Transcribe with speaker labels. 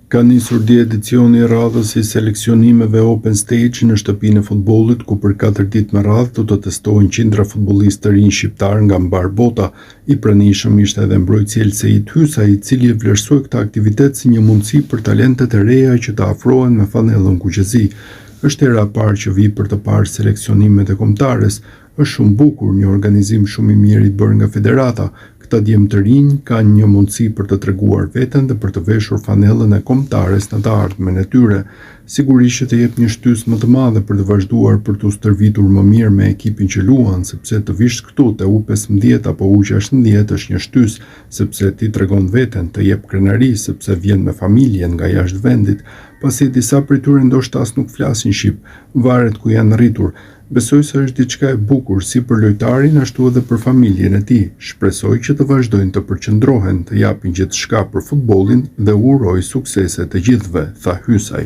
Speaker 1: Ka nisur di edicioni I radhës I seleksionimeve Open Stage në shtëpinë e futbollit, ku për 4 ditë me radhë do të testohen qindra futbollistë të rinj shqiptar nga mbar bota. I pranishëm ishte edhe mbrojtësi Elseit Hysaj, I cili e vlerësoi këtë aktivitet si një mundësi për talentet e reja që të afrohen me fanellën kuqezi. Është era e parë që vi për të parë seleksionimet e kombëtares. Është shumë bukur, një organizim shumë I mirë I bërë nga federata. Këta djemë të rinj kanë një mundësi për të treguar veten dhe për të veshur fanellën e kombëtares në të ardhmen e tyre. Sigurisht që të jep një shtysë më të madhe për të vazhduar për të stërvitur më mirë me ekipin që luan, sepse të vish këtu te U15 apo U16 është një shtysë, sepse ti tregon veten, të jep krenari, sepse vjen me familjen nga jashtë vendit, pasi disa prej tyre ndoshta as nuk flasin shqip, varet ku janë rritur. Besoj se është diçka e bukur si për lojtarin ashtu edhe për familjen e tij. Shpresoj që të vazhdojnë të përqendrohen, të japin gjithçka për futbollin dhe uroj suksese të gjithëve, tha Hysaj.